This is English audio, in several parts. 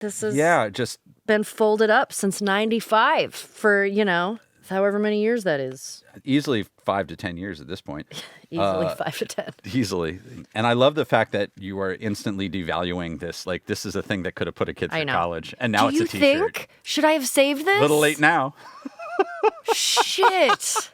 This has been folded up since 95 for, however many years that is. Easily 5 to 10 years at this point. Easily 5 to 10. Easily. And I love the fact that you are instantly devaluing this. Like, this is a thing that could have put a kid through college. And now it's a t-shirt. Do you think? Should I have saved this? A little late now. Shit.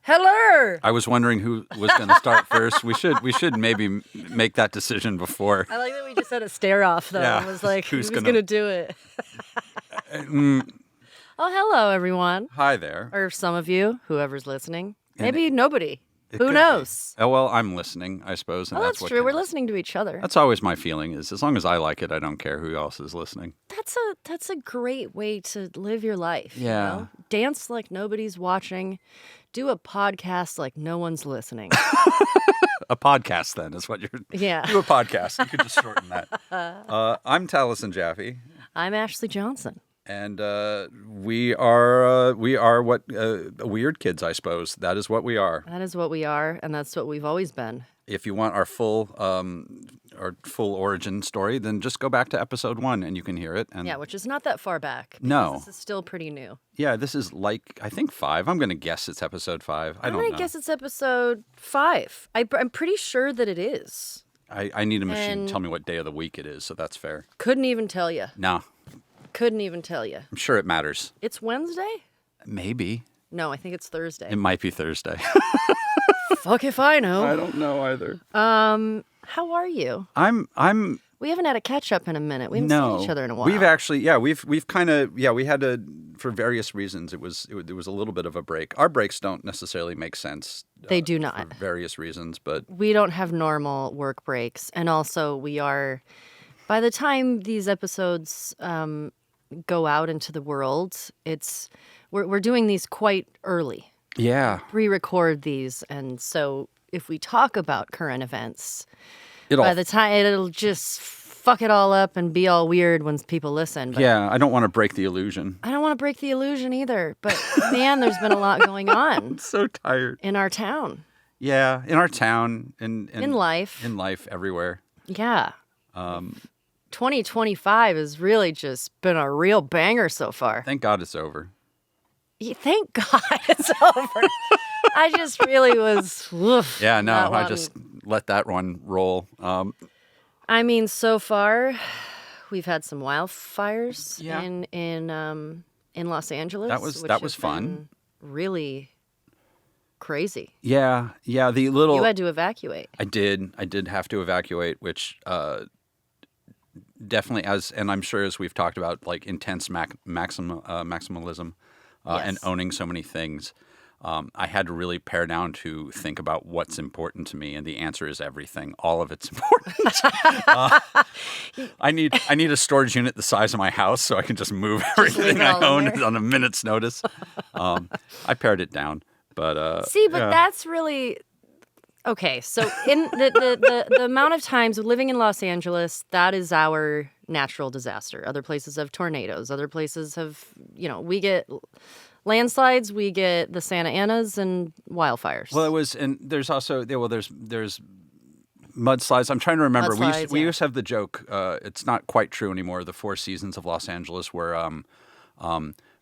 Hello. I was wondering who was going to start first. We should maybe make that decision before. I like that we just had a stare off though. Yeah. I was like, who's going to do it? Oh, hello everyone. Hi there. Or some of you, whoever's listening. Maybe nobody. Who could knows? Oh, well, I'm listening, I suppose. And that's what true. We're counts. listening to each other. That's always my feeling is as long as I like it, I don't care who else is listening. That's a great way to live your life. Yeah. You know? Dance like nobody's watching. Do a podcast like no one's listening. A podcast, then, is what you're... Yeah. Do a podcast. You could just shorten that. I'm Taliesin Jaffe. I'm Ashley Johnson. And we are what weird kids, I suppose. That is what we are. That is what we are, and that's what we've always been. If you want our full origin story, then just go back to episode 1 and you can hear it. And yeah, which is not that far back. No. This is still pretty new. Yeah, this is like, I think 5. I'm going to guess it's episode 5. I don't know. I'm going to guess it's episode 5. I'm pretty sure that it is. I need a machine to tell me what day of the week it is, so that's fair. Couldn't even tell you. No. Couldn't even tell you. I'm sure it matters. It's Wednesday? Maybe. No, I think it's Thursday. It might be Thursday. Fuck if I know. I don't know either. How are you? I'm We haven't had a catch up in a minute. We haven't seen each other in a while. We've actually, we've kind of, we had to, for various reasons, it was a little bit of a break. Our breaks don't necessarily make sense. They do not. For various reasons, but. We don't have normal work breaks. And also we are, by the time these episodes go out into the world, we're doing these quite early. Yeah. Pre-record these. And so if we talk about current events, by the time it'll just fuck it all up and be all weird when people listen. But yeah, I don't want to break the illusion. I don't want to break the illusion either. But man, there's been a lot going on. I'm so tired. In our town. Yeah, in our town. In life. In life, everywhere. Yeah. 2025 has really just been a real banger so far. Thank God it's over. Yeah, thank God it's over. I just really was. Oof, yeah, no, I just let that one roll. I mean, so far, we've had some wildfires in Los Angeles. That was fun. Really crazy. Yeah. You had to evacuate. I did have to evacuate, which definitely and I'm sure as we've talked about, like intense maximalism. Yes. And owning so many things, I had to really pare down to think about what's important to me, and the answer is everything. All of it's important. I need a storage unit the size of my house so I can just move everything I own on a minute's notice. I pared it down, But See, but yeah. that's really okay. So in the amount of times living in Los Angeles, that is our natural disaster. Other places have tornadoes. Other places have, we get landslides, we get the Santa Anas and wildfires. Well, and there's also there's mudslides. I'm trying to remember. We used to have the joke. It's not quite true anymore. The Four Seasons of Los Angeles, where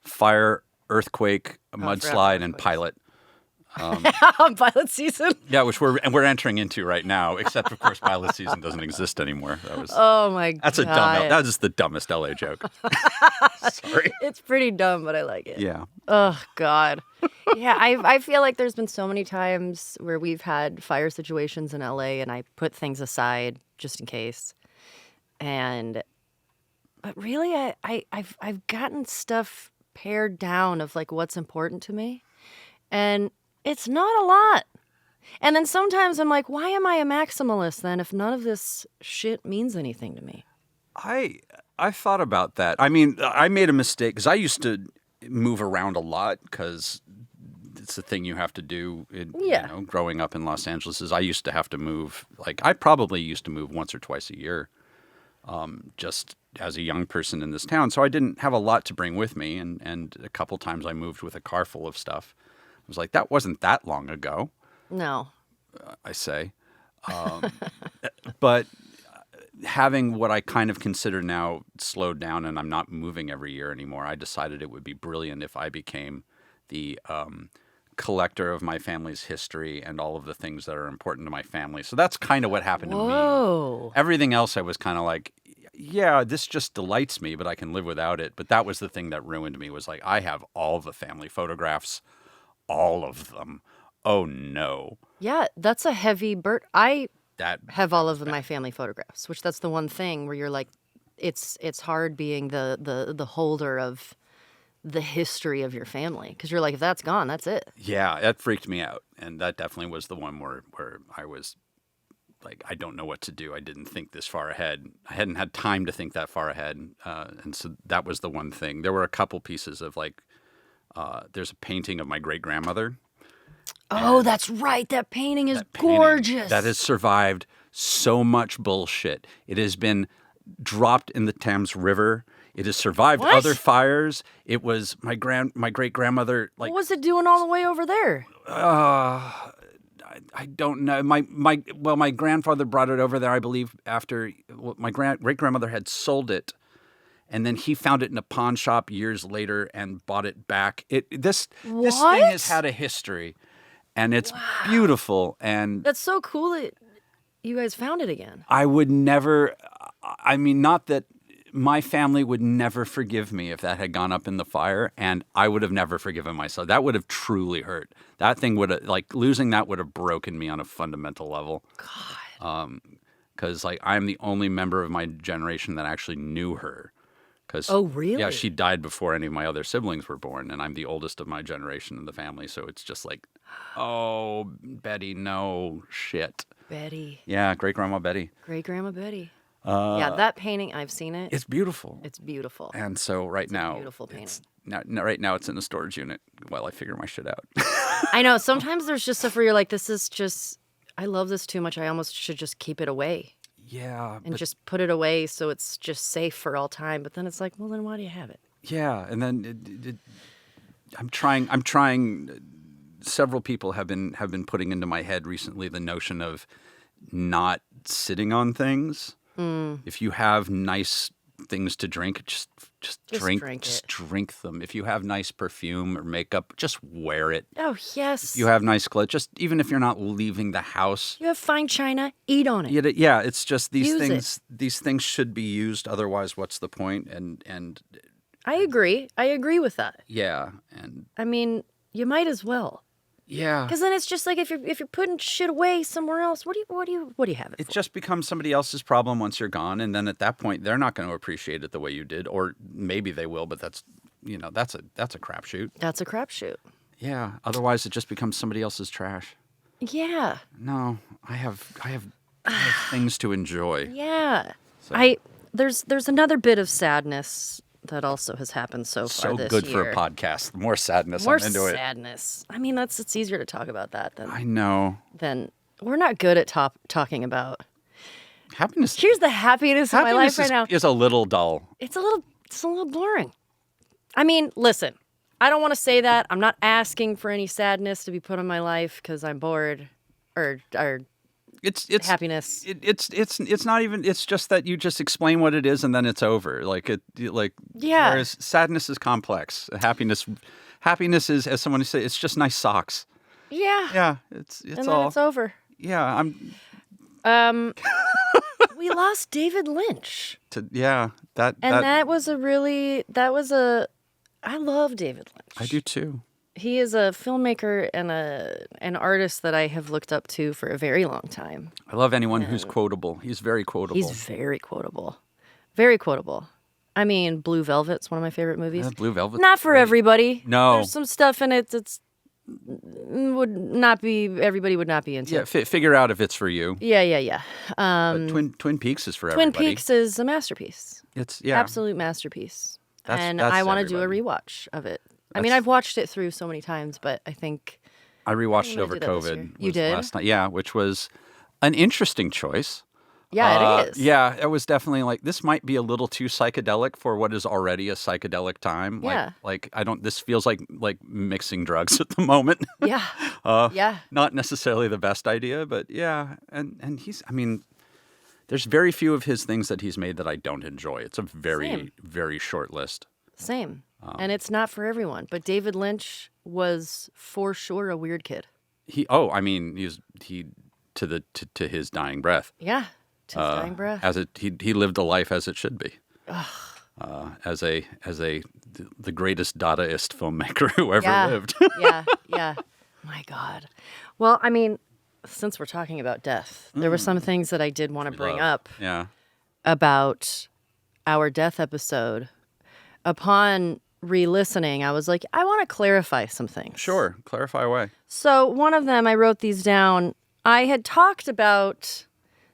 fire, earthquake, mudslide, and pilot. Pilot season. Yeah, which we're entering into right now. Except of course, pilot season doesn't exist anymore. Oh my god. That is the dumbest LA joke. Sorry. It's pretty dumb, but I like it. Yeah. Oh god. Yeah, I feel like there's been so many times where we've had fire situations in LA, and I put things aside just in case. But really, I've gotten stuff pared down of like what's important to me, and it's not a lot. And then sometimes I'm like, why am I a maximalist then if none of this shit means anything to me? I thought about that. I mean, I made a mistake because I used to move around a lot because it's the thing you have to do. Growing up in Los Angeles, is I used to have to move. Like I probably used to move once or twice a year, just as a young person in this town. So I didn't have a lot to bring with me, and a couple times I moved with a car full of stuff. I was like, that wasn't that long ago. No. I say. But having what I kind of consider now slowed down, and I'm not moving every year anymore, I decided it would be brilliant if I became the collector of my family's history and all of the things that are important to my family. So that's kind of what happened to me. Everything else I was kind of like, yeah, this just delights me, but I can live without it. But that was the thing that ruined me, was like, I have all the family photographs, all of them. Oh no. Yeah, that's a heavy burden. I have all of bad. my family photographs, which that's the one thing where you're like, it's hard being the holder of the history of your family, because you're like, if that's gone, that's it. Yeah, that freaked me out, and that definitely was the one where I was like, I don't know what to do. I didn't think this far ahead. I hadn't had time to think that far ahead, and so that was the one thing. There were a couple pieces of like, there's a painting of my great-grandmother. Oh, that's right. That painting is gorgeous. That has survived so much bullshit. It has been dropped in the Thames River. It has survived other fires. It was my great-grandmother. Like, what was it doing all the way over there? I don't know. My grandfather brought it over there, I believe, after my great-grandmother had sold it. And then he found it in a pawn shop years later and bought it back. This thing has had a history, and it's beautiful. And that's so cool that you guys found it again. I would never. I mean, not that my family would never forgive me if that had gone up in the fire, and I would have never forgiven myself. That would have truly hurt. That thing would have, like, losing that would have broken me on a fundamental level. God. Because like I'm the only member of my generation that actually knew her. Oh, really? Yeah, she died before any of my other siblings were born, and I'm the oldest of my generation in the family, so it's just like, oh, Betty, no, shit. Betty. Yeah, great-grandma Betty. Great-grandma Betty. Yeah, that painting, I've seen it. It's beautiful. It's beautiful. And so right now, beautiful painting. Right now it's in a storage unit while I figure my shit out. I know, sometimes there's just stuff where you're like, this is just, I love this too much, I almost should just keep it away. Yeah. And just put it away so it's just safe for all time. But then it's like, well, then why do you have it? Yeah, and then I'm trying. Several people have been putting into my head recently the notion of not sitting on things. If you have nice things to drink, just drink them. If you have nice perfume or makeup, just wear it. Oh, yes. If you have nice clothes, just even if you're not leaving the house. You have fine china, eat on it. Yeah, it's just these Use things. These things should be used. Otherwise, what's the point? And I agree. I agree with that. Yeah, and I mean, you might as well. Yeah. Because then it's just like if you're putting shit away somewhere else, what do you have it for? It just becomes somebody else's problem once you're gone, and then at that point they're not going to appreciate it the way you did, or maybe they will, but that's a crapshoot. That's a crapshoot. Yeah. Otherwise, it just becomes somebody else's trash. Yeah. No, I have things to enjoy. Yeah. So. There's another bit of sadness that also has happened so far So this good year. for a podcast. More sadness. More I'm into it. sadness. I mean, it's easier to talk about that I know. than we're not good at talking about. Happiness. Here's the happiness of my life Happiness right now. is a little dull. It's a little boring. I mean, listen, I don't want to say that. I'm not asking for any sadness to be put in my life because I'm bored or It's happiness. It's not even. It's just that you just explain what it is and then it's over. Yeah. Whereas sadness is complex. Happiness is, as someone said, it's just nice socks. Yeah. Yeah. It's And then all. it's over. Yeah. We lost David Lynch. That was I love David Lynch. I do too. He is a filmmaker and an artist that I have looked up to for a very long time. I love anyone who's quotable. He's very quotable. He's very quotable. Very quotable. I mean, Blue Velvet's one of my favorite movies. Yeah, Blue Velvet. Not for everybody. No. There's some stuff in it that's everybody would not be into. Yeah, figure out if it's for you. Yeah. But Twin Peaks is for Twin everybody. Peaks is a masterpiece. It's Absolute masterpiece. That's I want to do a everybody. rewatch of it. I mean, I've watched it through so many times, but I think I rewatched it gonna over do that this year. COVID. You was did? last night. Yeah, which was an interesting choice. yeah, it is. Yeah, it was definitely like this might be a little too psychedelic for what is already a psychedelic time. Yeah. Like I don't. This feels like mixing drugs at the moment. Yeah. Yeah. Not necessarily the best idea, but yeah. And he's. I mean, there's very few of his things that he's made that I don't enjoy. It's a very Same. very short list. Same. And it's not for everyone. But David Lynch was for sure a weird kid. I mean, he to his dying breath. Yeah. To his dying breath. He lived a life as it should be. As the greatest Dadaist filmmaker who ever lived. Yeah. My God. Well, I mean, since we're talking about death, there were some things that I did want to bring up Yeah. about our death episode. Upon re-listening, I was like, I want to clarify some things. Sure. Clarify away. So one of them, I wrote these down. I had talked about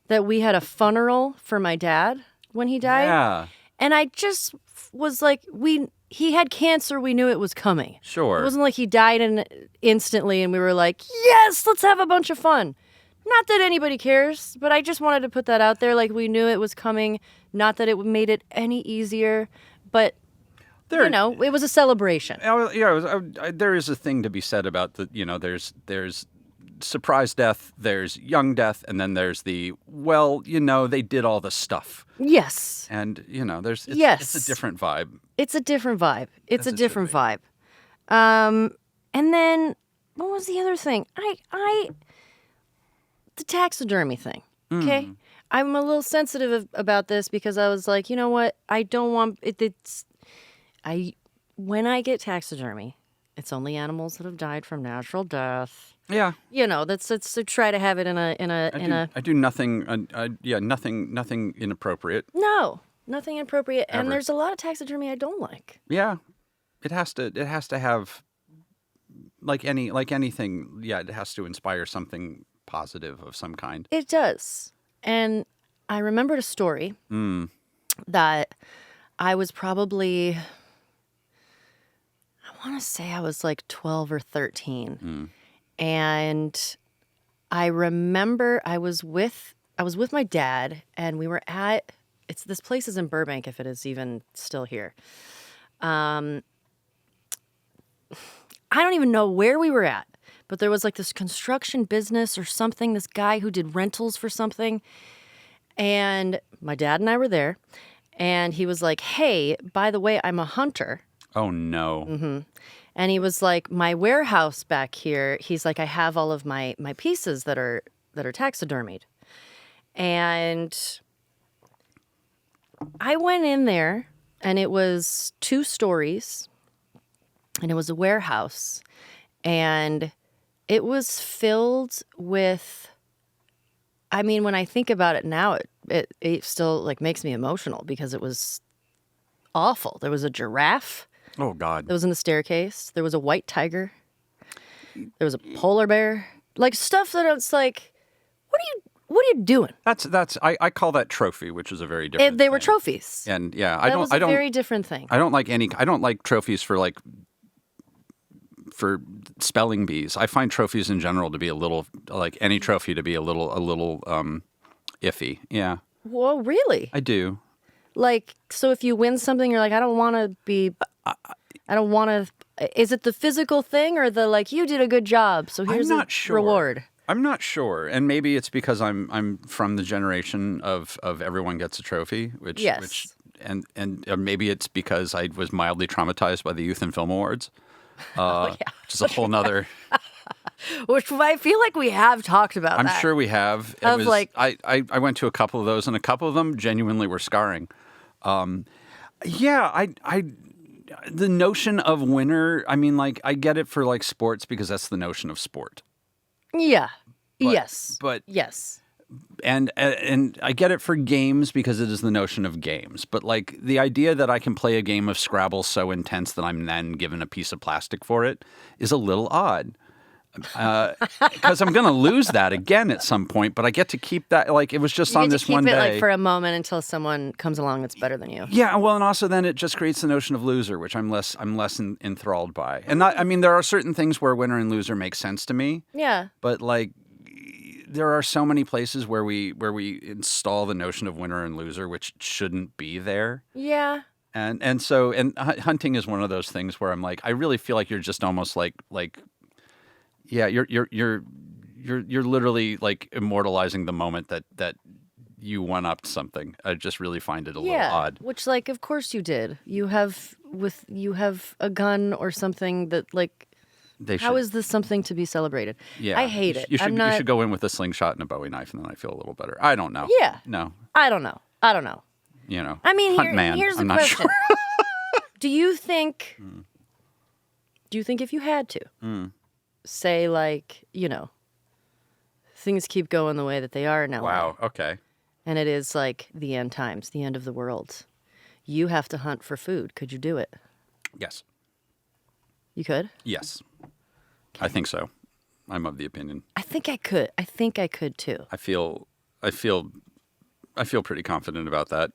that we had a funeral for my dad when he died. Yeah. And I just was like, he had cancer. We knew it was coming. Sure. It wasn't like he died instantly and we were like, yes, let's have a bunch of fun. Not that anybody cares, but I just wanted to put that out there. Like, we knew it was coming. Not that it made it any easier, but it was a celebration. There is a thing to be said about there's surprise death, there's young death, and then there's the, they did all the stuff. Yes. And, it's a different vibe. It's a different vibe. It's a As it different should be. vibe. And then, what was the other thing? The taxidermy thing, okay? I'm a little sensitive about this because I was like, you know what? I don't want when I get taxidermy, it's only animals that have died from natural death. Yeah. That's to try to have it in a. I do nothing. Nothing inappropriate. No, nothing inappropriate. Ever. And there's a lot of taxidermy I don't like. Yeah, it has to have like anything. Yeah, it has to inspire something positive of some kind. It does. And I remembered a story that I was probably, I want to say I was like 12 or 13. And I remember I was with my dad and we were at, this place is in Burbank if it is even still here. I don't even know where we were at, but there was like this construction business or something, this guy who did rentals for something. And my dad and I were there. And he was like, hey, by the way, I'm a hunter. Oh, no. Mm-hmm. And he was like, my warehouse back here, he's like, I have all of my pieces that are taxidermied. And I went in there, and it was 2 stories, and it was a warehouse. And it was filled with, I mean, when I think about it now, it still like makes me emotional because it was awful. There was a giraffe. Oh, God. That was in the staircase. There was a white tiger. There was a polar bear. Like stuff that it's like, what are you doing? I call that trophy, which is a very different. They were thing. trophies. And yeah, That was a very different thing. I don't like trophies for spelling bees. I find trophies in general to be a little like any trophy to be a little iffy. Yeah. Whoa, really? I do. Like, so if you win something, you're like, I don't want to be. I don't want to. Is it the physical thing or the like? You did a good job, so here's I'm not a sure. reward. I'm not sure, and maybe it's because I'm from the generation of everyone gets a trophy, which and maybe it's because I was mildly traumatized by the Youth and Film Awards, which is a whole nother. Which I feel like we have talked about. I'm sure we have. I went to a couple of those, and a couple of them genuinely were scarring. The notion of winner. I mean, like I get it for like sports because that's the notion of sport. Yeah. Yes. And I get it for games because it is the notion of games. But like the idea that I can play a game of Scrabble so intense that I'm then given a piece of plastic for it is a little odd. Because I'm going to lose that again at some point, but I get to keep that. Like it was just on this one day. You get to keep it like for a moment until someone comes along that's better than you. Yeah, well, and also then it just creates the notion of loser, which I'm less enthralled by. And there are certain things where winner and loser make sense to me. Yeah. But like there are so many places where we install the notion of winner and loser, which shouldn't be there. Yeah. And so hunting is one of those things where I'm like, I really feel like you're just almost like. Yeah, you're literally like immortalizing the moment that you one upped something. I just really find it a little odd. Which, like, of course you did. You have a gun or something that like. How is this something to be celebrated? Yeah, I hate it. You should go in with a slingshot and a Bowie knife, and then I feel a little better. I don't know. Yeah. No. I don't know. You know. I mean, I'm here's the not question: sure. Do you think if you had to? Say, like, things keep going the way that they are now. Wow, okay. And it is like the end times, the end of the world. You have to hunt for food. Could you do it? Yes. You could? Yes. I think so. I'm of the opinion. I think I could. I think I could too. I feel pretty confident about that.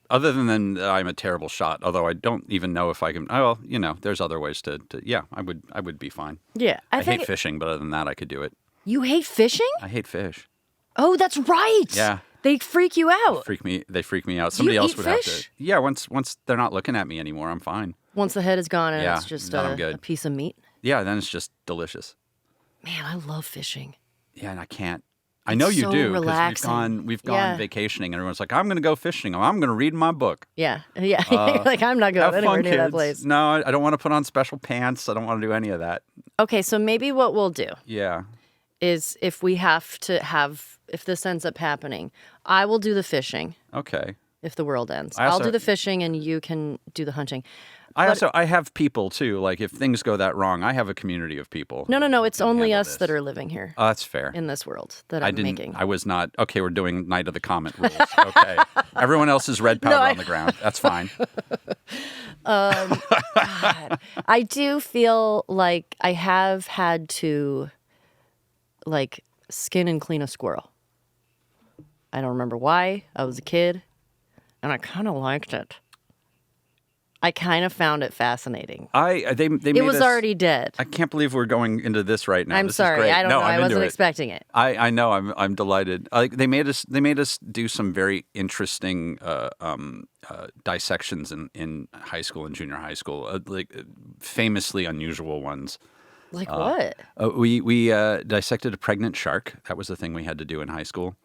Other than I'm a terrible shot, although I don't even know if I can. Oh, well, there's other ways to. Yeah, I would be fine. Yeah, I hate fishing, but other than that, I could do it. You hate fishing? I hate fish. Oh, that's right. Yeah, they freak you out. They freak me out. Somebody else would fish? have to. Yeah, once they're not looking at me anymore, I'm fine. Once the head is gone and it's just a piece of meat. Yeah, then it's just delicious. Man, I love fishing. Yeah, and I can't. I know you do because we've gone vacationing and everyone's like, I'm going to go fishing. I'm going to read my book. Yeah. You're like, I'm not going anywhere near that place. No, I don't want to put on special pants. I don't want to do any of that. Okay, so maybe what we'll do is if this ends up happening, I will do the fishing. Okay. If the world ends. I'll do the fishing and you can do the hunting. I have people too. Like if things go that wrong, I have a community of people. No. It's only us that are living here. Oh, that's fair. In this world that I'm making. I was not. Okay, we're doing Night of the Comet rules. Okay. Everyone else is red powder on the ground. That's fine. God. I do feel like I have had to like skin and clean a squirrel. I don't remember why. I was a kid and I kind of liked it. I kind of found it fascinating. It was already dead. I can't believe we're going into this right now. I'm this sorry. Is great. I don't know. I wasn't expecting it. I know. I'm delighted. They made us do some very interesting dissections in high school and junior high school, famously unusual ones. Like what? We dissected a pregnant shark. That was the thing we had to do in high school.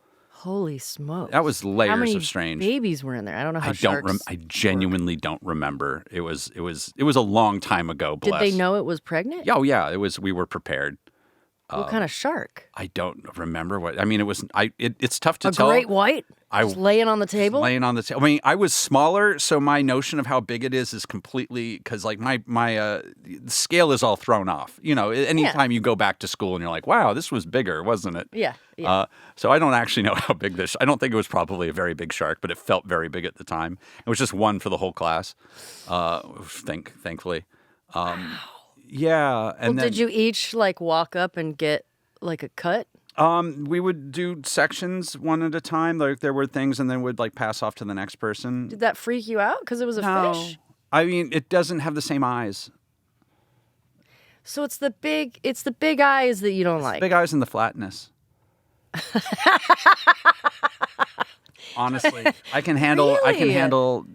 Holy smokes. That was layers how many of strange. Babies were in there. I don't know how sharks I genuinely don't remember. It was a long time ago. Did they know it was pregnant? Oh yeah, it was. We were prepared. What kind of shark? I don't remember what. I mean, it was. It's tough to tell. A great white. Just laying on the table. Laying on the table. I mean, I was smaller, so my notion of how big it is completely because like my scale is all thrown off. Anytime you go back to school and you're like, wow, this was bigger, wasn't it? Yeah. So I don't actually know how big this. I don't think it was probably a very big shark, but it felt very big at the time. It was just one for the whole class. Thankfully. Wow. Yeah. And did you each like walk up and get like a cut? We would do sections one at a time. Like there were things, and then would like pass off to the next person. Did that freak you out because it was a No. fish? I mean, it doesn't have the same eyes. So it's the big eyes that you don't like. Big eyes and the flatness. Honestly, I can handle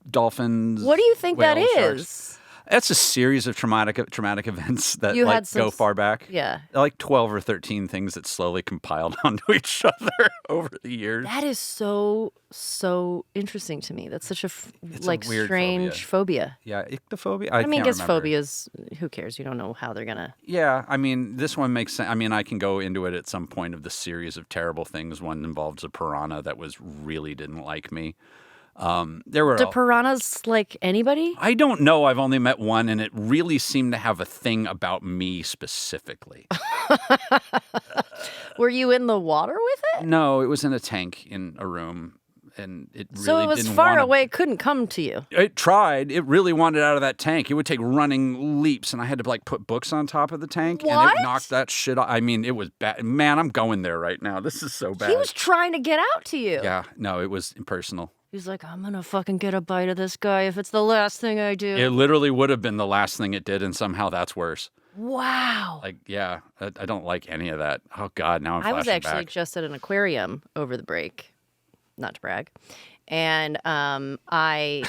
dolphins. What do you think that whales, is? sharks. That's a series of traumatic events that You like had some go far back. Yeah. Like 12 or 13 things that slowly compiled onto each other over the years. That is so interesting to me. That's such a a weird strange phobia. Yeah, ichthyophobia. I mean, can't I guess remember. phobias, who cares? You don't know how they're going to... Yeah, I mean, this one makes sense. I mean, I can go into it at some point of the series of terrible things. One involves a piranha that really didn't like me. There were Do piranhas like anybody? I don't know. I've only met one, and it really seemed to have a thing about me specifically. Were you in the water with it? No, it was in a tank in a room, and it really So it was didn't far wanna... away, it couldn't come to you. It tried. It really wanted out of that tank. It would take running leaps, and I had to like put books on top of the tank, and What? it knocked that shit off. I mean, it was bad. Man, I'm going there right now. This is so bad. He was trying to get out to you. Yeah, no, it was impersonal. He's like, I'm going to fucking get a bite of this guy if it's the last thing I do. It literally would have been the last thing it did, and somehow that's worse. Wow. Like, yeah, I don't like any of that. Oh, God, now I'm I was flashing actually back. just at an aquarium over the break, not to brag, and I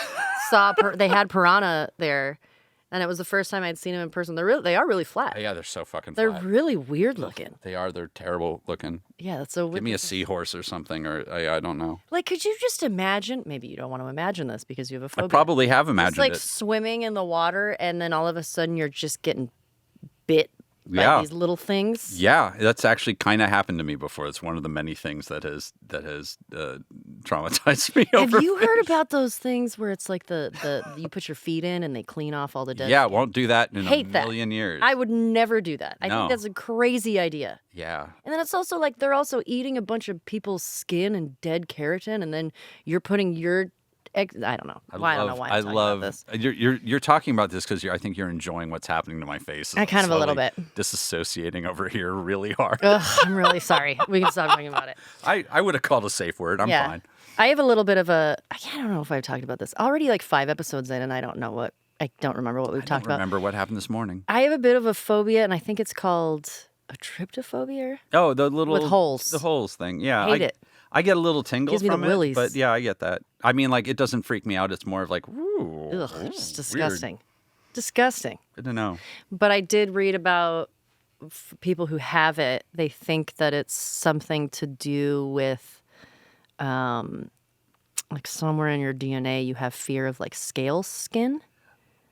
saw they had piranha there, and it was the first time I'd seen them in person. They are really flat. Yeah, they're so fucking They're flat. really weird looking. They are. They're terrible looking. Yeah, that's so weird. Give me a seahorse or something, or I don't know. Like, could you just imagine? Maybe you don't want to imagine this because you have a phobia. I probably have Just imagined like it. swimming in the water, and then all of a sudden you're just getting bit by Yeah. these little things. Yeah, that's actually kind of happened to me before. It's one of the many things that has traumatized me. Have over you heard about those things where it's like the you put your feet in and they clean off all the dead Yeah, skin? won't do that in Hate a that. million years. I would never do that. I No. think that's a crazy idea. Yeah. And then it's also like they're also eating a bunch of people's skin and dead keratin, and then you're putting your I don't know. I don't know why I'm talking about this. You're talking about this because I think you're enjoying what's happening to my face. I kind of a little bit. Disassociating over here really hard. Ugh, I'm really sorry. We can stop talking about it. I would have called a safe word. I'm fine. I have a little bit of I don't know if I've talked about this. Already like 5 episodes in, and I don't remember what we've talked about. Remember what happened this morning? I have a bit of a phobia, and I think it's called a tryptophobia. Oh, the little With holes. The holes thing. Yeah, Hate it. I get a little tingle Gives me the from it, willies. but yeah, I get that. I mean, like it doesn't freak me out. It's more of like, ooh, Ugh, it's disgusting. Weird. Disgusting. Good to know. But I did read about people who have it. They think that it's something to do with, like somewhere in your DNA, you have fear of like scale skin.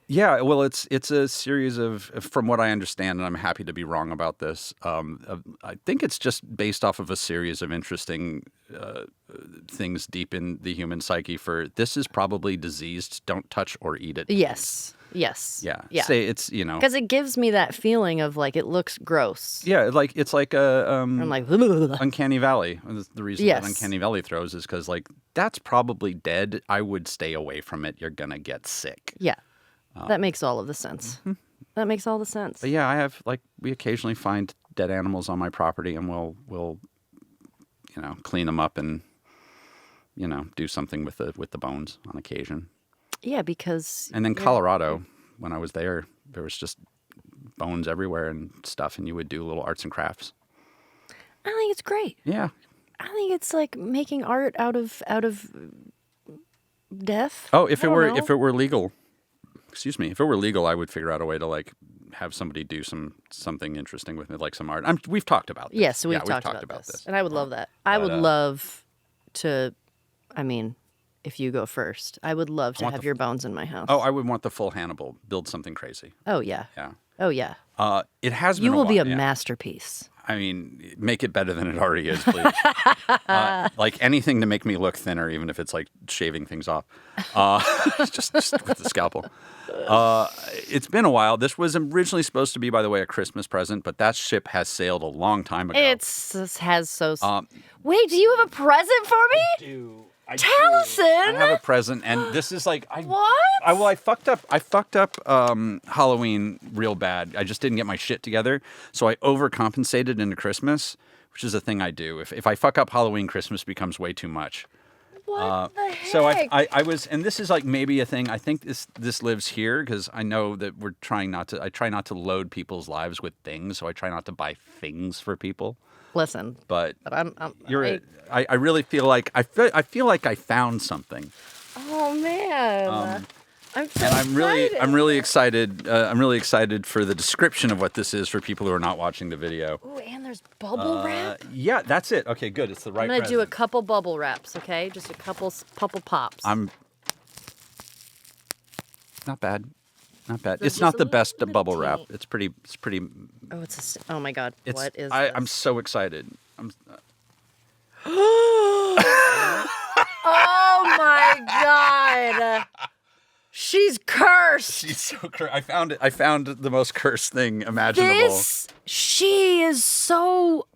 Yeah, well, it's a series of, from what I understand, and I'm happy to be wrong about this. I think it's just based off of a series of interesting things deep in the human psyche. For this is probably diseased. Don't touch or eat it. Yes. Yes. Yeah. Yeah. Say it's Because it gives me that feeling of like it looks gross. Yeah, it's like a I'm like, uncanny valley. The reason Yes. that uncanny valley throws is because like that's probably dead. I would stay away from it. You're gonna get sick. yeah. That makes all of the sense. Mm-hmm. That makes all the sense. But yeah, I have we occasionally find dead animals on my property, and we'll clean them up and do something with the bones on occasion. Yeah, because... And then Colorado, when I was there was just bones everywhere and stuff, and you would do little arts and crafts. I think it's great. Yeah. I think it's like making art out of death. Oh, if I it don't were know. if it were legal, excuse me, if it were legal, I would figure out a way to like have somebody do something interesting with it, like some art. We've talked about this. Yes, we've Yeah, talked about this. And I would love that. I would love to, I mean, if you go first, I would love to have your bones in my house. Oh, I would want the full Hannibal. Build something crazy. Oh, yeah. Yeah. Oh, yeah. It has been You will be a while, yeah. masterpiece. I mean, make it better than it already is, please. Like anything to make me look thinner, even if it's like shaving things off, just with the scalpel. It's been a while. This was originally supposed to be, by the way, a Christmas present, but that ship has sailed a long time ago. Wait, do you have a present for me? Taliesin? I have a present, and this is like What? I fucked up Halloween real bad. I just didn't get my shit together, so I overcompensated into Christmas, which is a thing I do. If I fuck up Halloween, Christmas becomes way too much. What the heck? So I was, and this is like maybe a thing. I think this lives here because I know that I try not to load people's lives with things, so I try not to buy things for people. Listen, But I really feel like I feel like I found something. Oh man, I'm so And excited. I'm really excited. I'm really excited for the description of what this is for people who are not watching the video. Ooh, and there's bubble wrap. Yeah, that's it. Okay, good. It's the right. I'm gonna do a present. couple bubble wraps, okay? Just a couple pops. I'm not bad. Not bad. So It's just not a the best little bubble wrap. teeny. It's pretty. Oh, oh my god, It's. what is I'm this? so excited. Oh my god, she's cursed. She's so cursed. I found it. I found the most cursed thing imaginable. She is so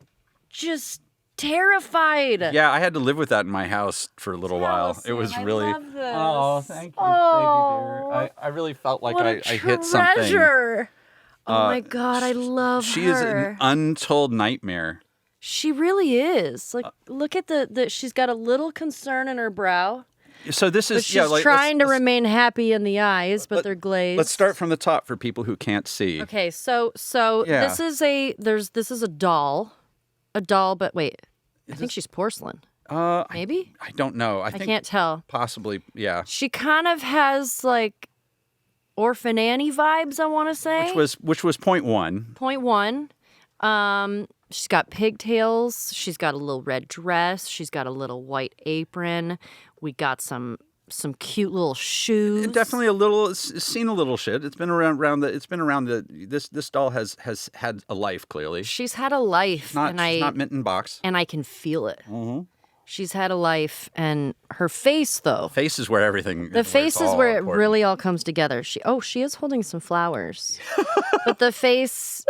just terrified. Yeah, I had to live with that in my house for a little while. It was I really. love this. Oh, thank you, Oh, dear. I really felt like what I a hit something. treasure. Oh my god, I love her. She is an untold nightmare. She really is. Like, look at the. She's got a little concern in her brow. So this But is she's trying to remain happy in the eyes, but they're glazed. Let's start from the top for people who can't see. Okay, so Yeah. this is a doll, but wait, I think she's porcelain. Maybe I don't know. I I think can't tell. possibly, yeah. She kind of has like Orphan Annie vibes, I want to say. Which was point one. Point one. She's got pigtails. She's got a little red dress. She's got a little white apron. We got some cute little shoes. Definitely a little. It's seen a little shit. It's been around the. This doll has had a life clearly. She's had a life, She's not mint in box. and I can feel it. Mm-hmm. She's had a life, and her face, though. Face is where everything. The face is where it important. really all comes together. She is holding some flowers, but the face.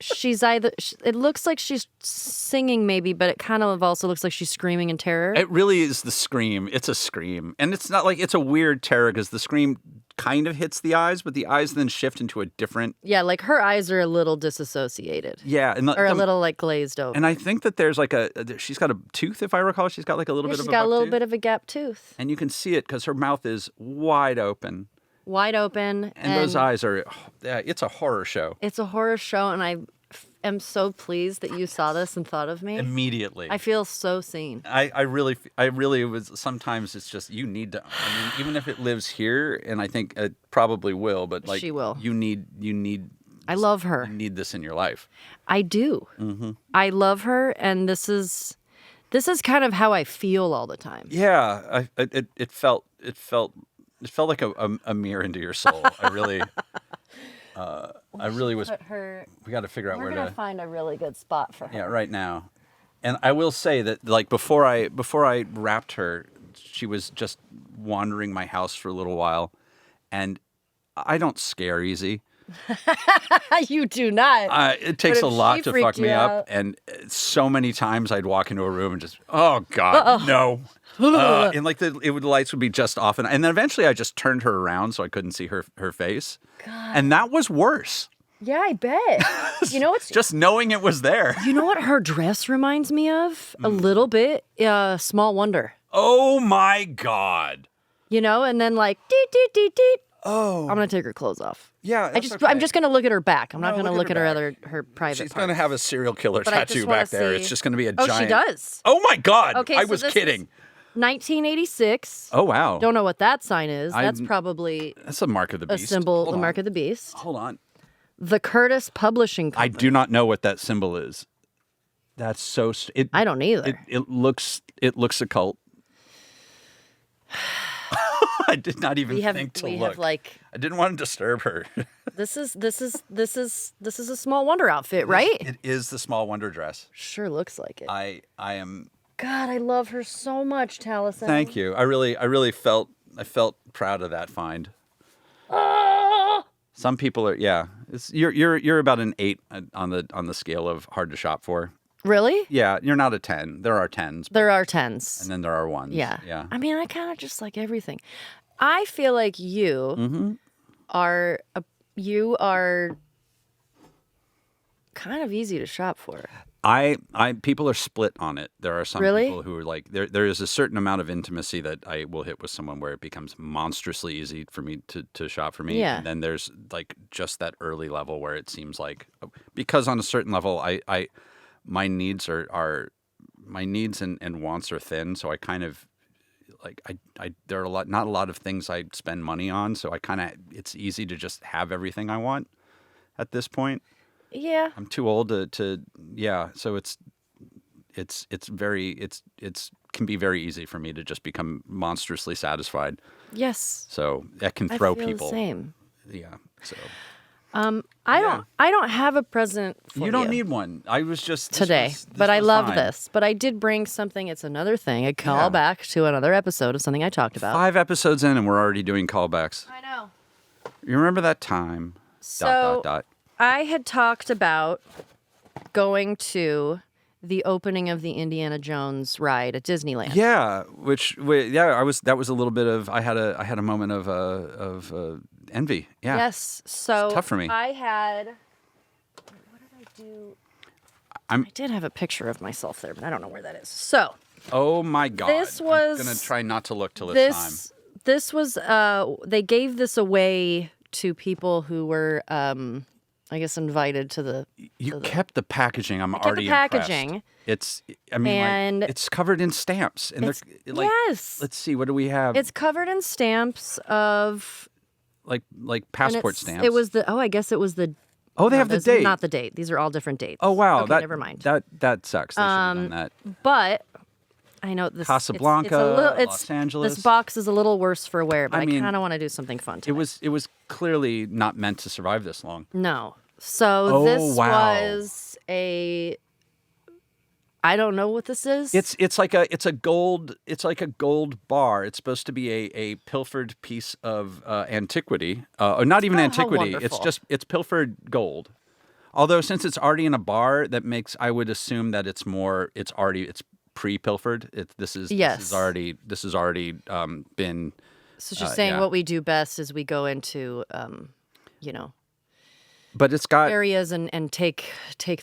She's either. It looks like she's singing, maybe, but it kind of also looks like she's screaming in terror. It really is the scream. It's a scream, and it's not like it's a weird terror because the scream kind of hits the eyes, but the eyes then shift into a different. Yeah, like her eyes are a little disassociated. Yeah, and Or a little like glazed over. And I think that there's like she's got a tooth, if I recall. She's got like a little bit of a she's got a little buck bit tooth. of a gap tooth. And you can see it because her mouth is wide open. Wide open. And those eyes are, it's a horror show. It's a horror show, and I am so pleased that you saw this and thought of me. Immediately. I feel so seen. I really was, sometimes it's just, you need to, I mean, even if it lives here, and I think it probably will, but like. She will. You need. I love her. You need this in your life. I do. Mm-hmm. I love her, and this is kind of how I feel all the time. Yeah, it felt like a mirror into your soul. I really was. We got to figure out We're where gonna to find a really good spot for her. Yeah, right now. And I will say that, like, before I wrapped her, she was just wandering my house for a little while, and I don't scare easy. You do not. It takes But a if lot she to freaked fuck me you up, out- and so many times I'd walk into a room and just, oh God, no. And like the lights would be just off, and then eventually I just turned her around so I couldn't see her face, and that was worse. Yeah, I bet. You know what's Just knowing it was there. You know what her dress reminds me of? A little bit. Small Wonder. Oh my God. You know, and then like deet deet deet deet. Oh. I'm gonna take her clothes off. Yeah, I'm just gonna look at her back. I'm not No, gonna look look at at her her private She's parts. going to have a serial killer But I just tattoo wanna back there. see- It's just going to be a Oh, giant. she does. Oh my God. Okay, I so was this is kidding. 1986. Oh wow. Don't know what that sign is. That's I'm- probably That's a mark of the a beast. symbol, Hold the on. mark of the beast. Hold on. The Curtis Publishing I Company. do not know what that symbol is. That's so. I don't either. It looks occult. I did not even think to we look. have like I didn't want to disturb her. this is a Small Wonder outfit, right? It is the Small Wonder dress. Sure looks like it. I am. God, I love her so much, Taliesin. Thank you. I really felt proud of that find. Ah! Some people are, yeah. You're about an 8 on the scale of hard to shop for. Really? Yeah, you're not a 10. There are 10s. There are 10s. And then there are 1s. Yeah. Yeah. I mean, I kind of just like everything. I feel like you are kind of easy to shop for. People are split on it. There are some Really? people who are like, there is a certain amount of intimacy that I will hit with someone where it becomes monstrously easy for me to shop for me. Yeah. And then there's like just that early level where it seems like, because on a certain level, my needs my needs and wants are thin. So I kind of like, there are not a lot of things I spend money on. So it's easy to just have everything I want at this point. Yeah. I'm too old to so it's can be very easy for me to just become monstrously satisfied. Yes. So that can throw I feel people. the same. Yeah. So I don't have a present for you. you don't need one. I was just today, but I love this. But I did bring something. It's another thing. A callback to another episode of something I talked about. 5 episodes in and we're already doing callbacks. I know. You remember that time? So I had talked about going to the opening of the Indiana Jones ride at Disneyland. Yeah, that was a little bit of I had a moment of envy. Yeah. Yes. So It's tough for me. I had what did I do? I did have a picture of myself there, but I don't know where that is. So Oh my God. I'm gonna try not to look till it's time. This was they gave this away to people who were I guess invited to the. You kept the packaging. I'm kept already the packaging. impressed. It's. I mean, And it's covered in stamps, and they're like. yes. Let's see. What do we have? It's covered in stamps of. like and passport it's- stamps. It was the. Oh, I guess it was the. Oh, they no, have the this is date. Not the date. These are all different dates. Oh wow. Okay, never mind. That sucks. They should have done that. But I know this. Casablanca, it's a little, Los Angeles. This box is a little worse for wear, but I I mean, kind of want to do something fun today. It was clearly not meant to survive this long. No. So Oh, this wow. was a. I don't know what this is. It's like a gold bar. It's supposed to be a pilfered piece of antiquity, or not even Oh, how antiquity. wonderful. It's pilfered gold. Although since it's already in a bar, I would assume that it's pre-pilfered. This has already been. So just saying yeah. what we do best is we go into, But it's got areas and take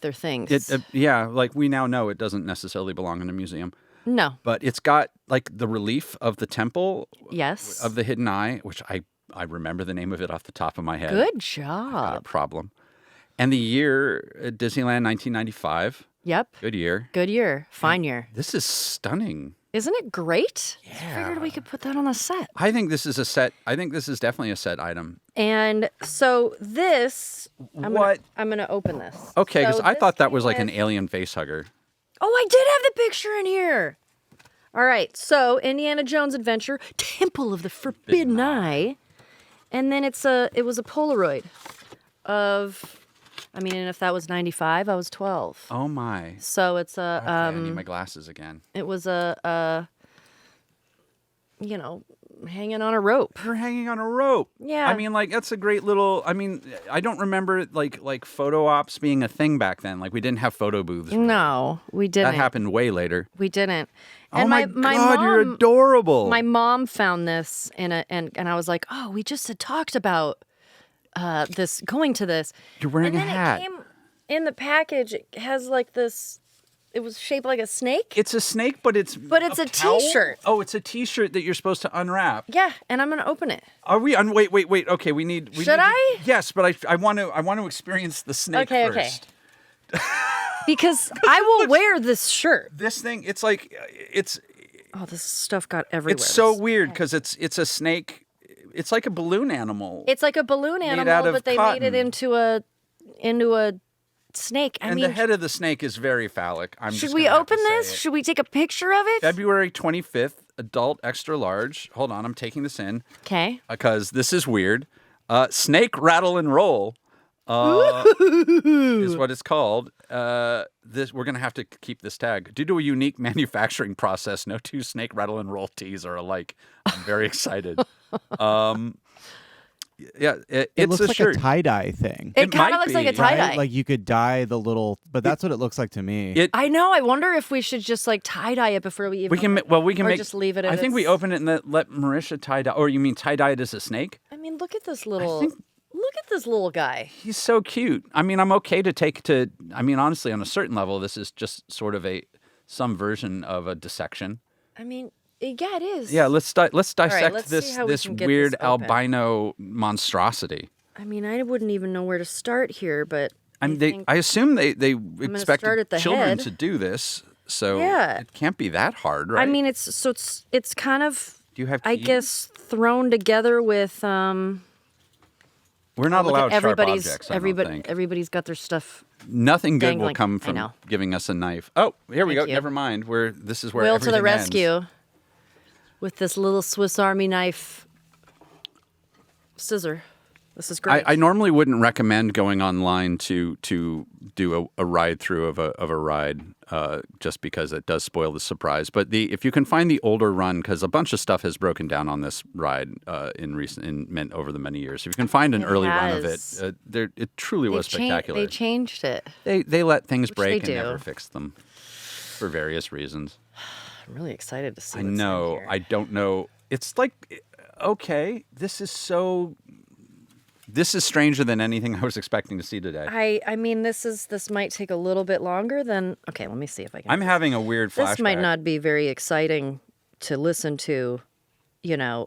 their things. like we now know it doesn't necessarily belong in a museum. No. But it's got like the relief of the temple Yes. of the hidden eye, which I remember the name of it off the top of my head. Good Not a job. problem. And the year, Disneyland 1995. Yep. Good year. Good year. Fine year. This is stunning. Isn't it great? I Yeah. figured we could put that on a set. I think this is a set. I think this is definitely a set item. And so this, What? I'm gonna open this. Okay, because So I this thought that came was like an with- alien face hugger. Oh, I did have the picture in here. All right, so Indiana Jones Adventure, Temple of the Forbidden Eye, and then it was a Polaroid of, I mean, and if that was 95, I was 12. Oh my. So it's Okay, I need my glasses again. it was hanging on a rope. You're hanging on a rope. Yeah. I mean, like that's a great little. I mean, I don't remember like photo ops being a thing back then. Like we didn't have photo booths. really. No, we didn't. That happened way later. We didn't. Oh my God, you're mom- adorable. My mom found this and I was like, oh, we just had talked about going to this. You're wearing and a then hat. It came in the package. It has like this. It was shaped like a snake. It's a snake, but it's it's a towel? t-shirt. Oh, it's a T-shirt that you're supposed to unwrap. Yeah, and I'm gonna open it. Are we? Wait. Okay, we need. Should I? Yes, but I want to experience the snake Okay, first. okay. Because I will wear this shirt. This thing, it's like it's Oh, this stuff got everywhere. it's so weird because it's a snake. It's like a balloon animal. It's like a balloon out animal, of but they cotton. made it into a snake. I and mean, the head of the snake is very phallic. should we open this? Should we take a picture of it? February 25th, adult, extra large. Hold on, I'm taking this in Okay. because this is weird. Snake, rattle, and roll is what it's called. We're gonna have to keep this tag due to a unique manufacturing process. No two snake, rattle, and roll teas are alike. I'm very excited. Yeah, It it's looks a like shirt. a tie-dye thing. It kind might of looks like a be, tie-dye. Right? Like you could dye the little, but that's what it looks like to me. I know. I wonder if we should just like tie-dye it before we even... We can or make. just leave it I at think we its- open it and let Marisha tie dye. Or you mean tie dye it as a snake? I mean, look at this little... think- Look at this little guy. He's so cute. I mean, I'm okay to take to. I mean, honestly, on a certain level, this is just sort of some version of a dissection. I mean, yeah, it is. Yeah, let's dissect let's see how we this can get weird this open. albino monstrosity. I mean, I wouldn't even know where to start here, but I assume they start expected at the children head. to do this, so Yeah. it can't be that hard, right? I mean, it's kind of, do you have? I keys? guess, thrown together with we're not look allowed at sharp objects. I don't think. everybody's got their stuff. Nothing good will dangling. come I from know. giving us a knife. Oh, here we Thank go. you. Never mind. This is where Will to the everything ends. rescue with this little Swiss Army knife scissor. This is great. I normally wouldn't recommend going online to do a ride through of a ride just because it does spoil the surprise. But if you can find the older run, because a bunch of stuff has broken down on this ride over the many years. If you can find an early run of has. it, it truly was spectacular. They changed it. They let things Which break they and never do. fixed them for various reasons. I'm really excited to see. I what's in know. here. I don't know. It's like, okay, this is stranger than anything I was expecting to see today. I mean, this might take a little bit longer than. Okay, let me see if I can. I'm having a weird flashback. This might not be very exciting to listen to,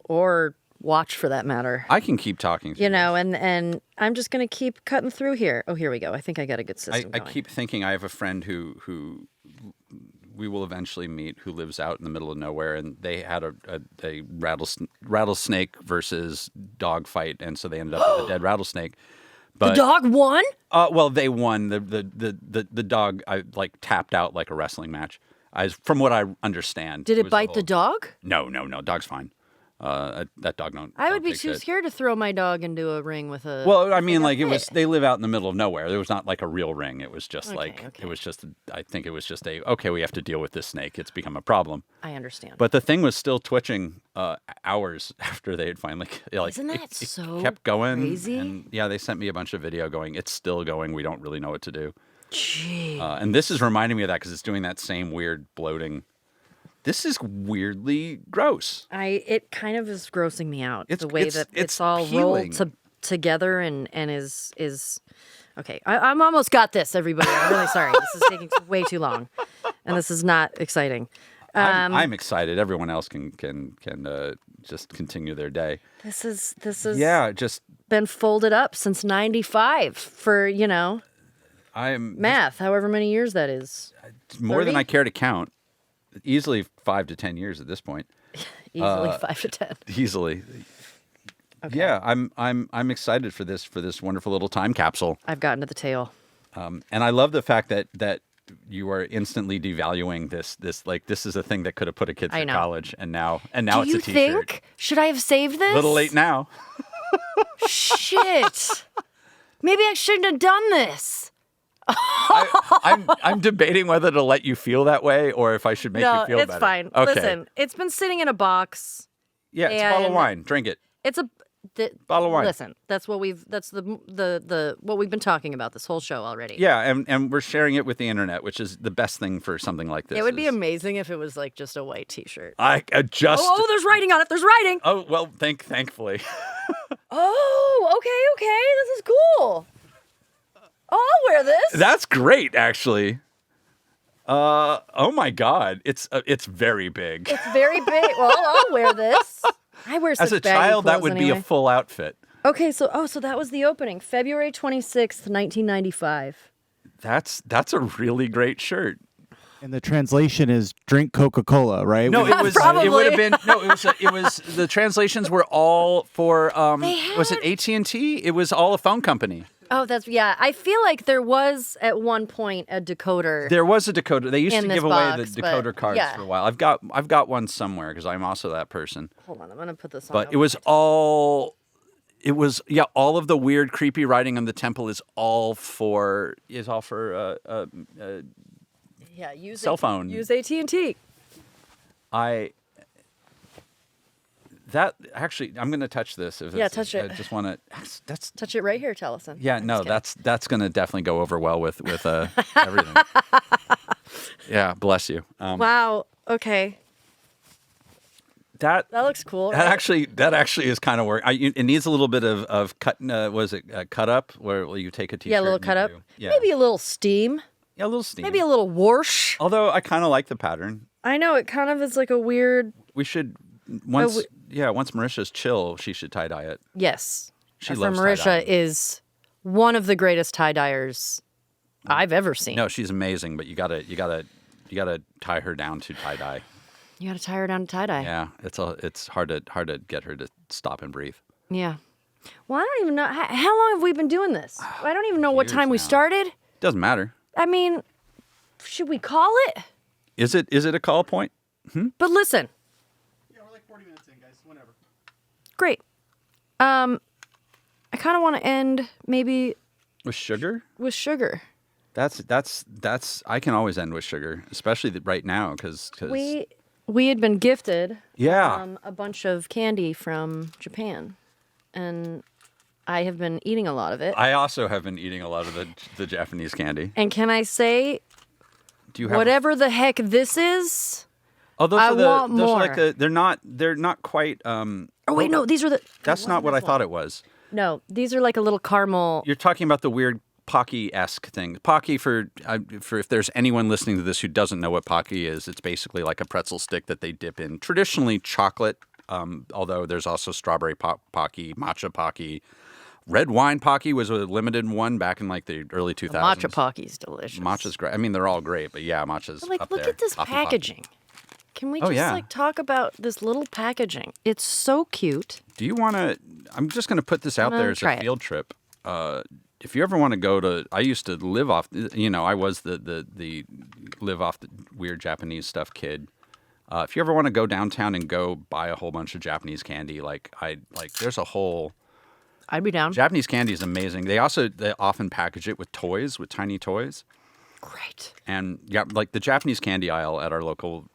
or watch for that matter. I can keep talking. And I'm just gonna keep cutting through here. Oh, here we go. I think I got a good system I going. keep thinking I have a friend who we will eventually meet who lives out in the middle of nowhere, and they had a rattlesnake versus dog fight, and so they ended up with a dead rattlesnake. But the dog won? well, they won. The dog tapped out like a wrestling match. From what I understand. Did it was bite the whole- dog? No. Dog's fine. That dog don't. I would don't be take too shit. scared to throw my dog into a ring with a. Well, I mean, like a it was. pit. They live out in the middle of nowhere. There was not like a real ring. It was just Okay. it was just. I think it was just okay. We have to deal with this snake. It's become a problem. I understand. But the thing was still twitching hours after they had finally. Isn't that it so kept going. crazy? And yeah, they sent me a bunch of video going. It's still going. We don't really know what to do. Gee. And this is reminding me of that because it's doing that same weird bloating. This is weirdly gross. It kind of is grossing me out. It's- the way it's- that it's it's all peeling. rolled together and is okay. I'm almost got this, everybody. I'm really sorry. This is taking way too long, and this is not exciting. I'm excited. Everyone else can just continue their day. This is Yeah, just been folded up since '95 for I'm math, however many years that is. more than 30? I care to count. Easily 5 to 10 years at this point. Easily 5 to 10. Easily. Okay. Yeah, I'm excited for this wonderful little time capsule. I've gotten to the tail. And I love the fact that you are instantly devaluing this like this is a thing that could have put a kid I through know. college, and now Do it's you a T-shirt. think? Should I have saved this? A little late now. Shit. Maybe I shouldn't have done this. I'm debating whether to let you feel that way or if I should make No, you feel it's better. fine. Okay. Listen, it's been sitting in a box. Yeah, it's a bottle of and- wine. Drink it. It's a Bottle of wine. Listen, that's what what we've been talking about this whole show already. Yeah, and we're sharing it with the internet, which is the best thing for something like this. It would be is- amazing if it was like just a white T-shirt. I just. Oh, there's writing on it. There's writing. Oh well, thankfully. Oh, okay. This is cool. Oh, I'll wear this. That's great, actually. Oh my God, it's very big. It's very big. Well, I'll wear this. I wear such As a baggy child, that clothes would be anyway. a full outfit. Okay, so that was the opening, February 26th, 1995. That's a really great shirt. And the translation is drink Coca-Cola, right? No, it was. Probably. It would have been. No, it was. The translations were all for. They Was it AT&T? It was all a phone company. Oh, I feel like there was at one point a decoder. There was a decoder. They used In to this give away box, the but decoder cards yeah. for a while. I've got one somewhere because I'm also that person. Hold on, I'm gonna put this on. But it was all. It was all of the weird, creepy writing on the temple is all for use cell phone. Use AT&T. That actually, I'm going to touch this. If Yeah, it's- touch it. I just want to. That's Touch it right here, Taliesin. yeah. I'm No, just kidding. that's going to definitely go over well with everything. Yeah, bless you. Wow. Okay. That That looks cool. that Right? actually is kind of work. It needs a little bit of cut. Was it cut up where you take a t-shirt? Yeah, a little and you cut up. do- Yeah, Maybe a little steam. yeah, a little steam. Maybe a little whoosh. Although I kind of like the pattern. I know it kind of is like a weird. We should once. we- Once Marisha's chill, she should tie dye it. Yes. She Our loves friend Marisha tie-dye. is one of the greatest tie dyers I've ever seen. No, she's amazing, but you gotta tie her down to tie dye. You got to tie her down to tie dye. Yeah, it's hard to get her to stop and breathe. Yeah. Well, I don't even know. How long have we been doing this? I don't even know what Years time we now. started. Doesn't matter. I mean, should we call it? Is it a call point? But listen. Yeah, we're like 40 minutes in, guys. Whenever. Great. I kind of want to end maybe With sugar? with sugar. That's. I can always end with sugar, especially right now because We had been gifted yeah. a bunch of candy from Japan, and I have been eating a lot of it. I also have been eating a lot of the Japanese candy. And can I say, Do you have whatever the heck this is? Oh, those I are want those are like more. they're not quite. Oh wait, no, these are the. That's not what I thought it was. No, these are like a little caramel. You're talking about the weird Pocky-esque thing. Pocky, for if there's anyone listening to this who doesn't know what Pocky is, it's basically like a pretzel stick that they dip in traditionally chocolate, although there's also strawberry Pocky, matcha Pocky. Red wine Pocky was a limited one back in like the early 2000s. Matcha Pocky's delicious. Matcha's great. I mean, they're all great, but yeah, matcha's But, like, up look there. at this Top of Pocky. packaging. Can we Oh, just yeah. like talk about this little packaging? It's so cute. Do you want to? I'm just going to put this out I'm there gonna as try a it. field trip. If you ever want to go to, I used to live off. I was the live off the weird Japanese stuff kid. If you ever want to go downtown and go buy a whole bunch of Japanese candy, there's a whole I'd be down. Japanese candy is amazing. They often package it with toys, with tiny toys. Great. And yeah, like the Japanese candy aisle at our local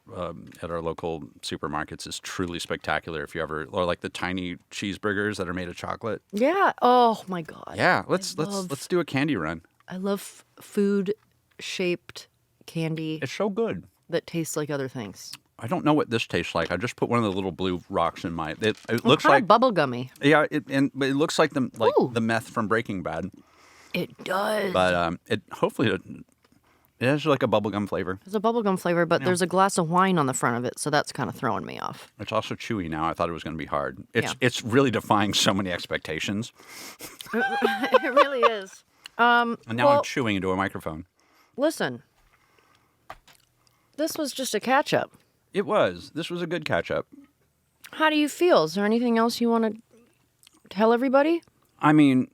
supermarkets is truly spectacular. If you ever, or like the tiny cheeseburgers that are made of chocolate. Yeah. Oh my God. Yeah, let's love- do a candy run. I love food shaped candy It's so good. that tastes like other things. I don't know what this tastes like. I just put one of the little blue rocks in my. It It's looks kind like of bubble gummy. yeah, but it looks like Ooh. the meth from Breaking Bad. It does. But it hopefully it has like a bubblegum flavor. There's a bubblegum flavor, but there's a glass of wine on the front of it, so that's kind of throwing me off. It's also chewy now. I thought it was going to be hard. Yeah. It's really defying so many expectations. It really is. And now Well- I'm chewing into a microphone. Listen, this was just a catch up. It was. This was a good catch up. How do you feel? Is there anything else you want to tell everybody? I mean,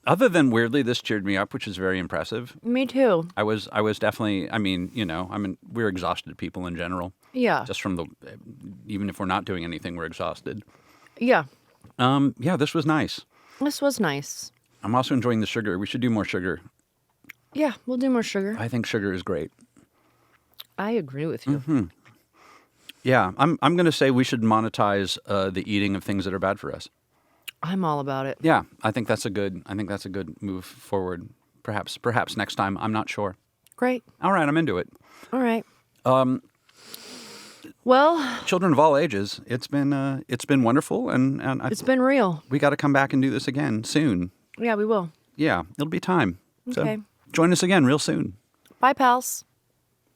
other than weirdly, this cheered me up, which is very impressive. Me too. I was definitely. I mean, we're exhausted people in general. Yeah. Just from even if we're not doing anything, we're exhausted. Yeah. Yeah, this was nice. This was nice. I'm also enjoying the sugar. We should do more sugar. Yeah, we'll do more sugar. I think sugar is great. I agree with you. Mm-hmm. Yeah, I'm going to say we should monetize the eating of things that are bad for us. I'm all about it. Yeah, I think that's a good move forward. Perhaps next time. I'm not sure. Great. All right, I'm into it. All right. Well, Children of all ages, it's been wonderful, and it's been real. we got to come back and do this again soon. Yeah, we will. Yeah, it'll be time. Okay. So join us again real soon. Bye, pals.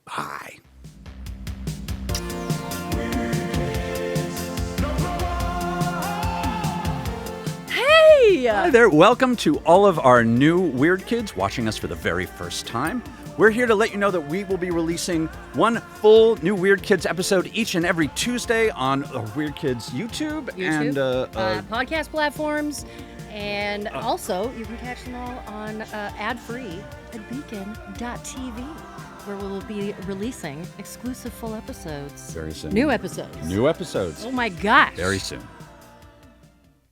Bye. Hey! Hi there. Welcome to all of our new weird kids watching us for the very first time. We're here to let you know that we will be releasing one full new Weird Kids episode each and every Tuesday on Weird Kids YouTube. And podcast platforms. And also, you can catch them all on ad-free at beacon.tv, where we will be releasing exclusive full episodes. very soon. New episodes. New episodes. Oh my gosh. Very soon.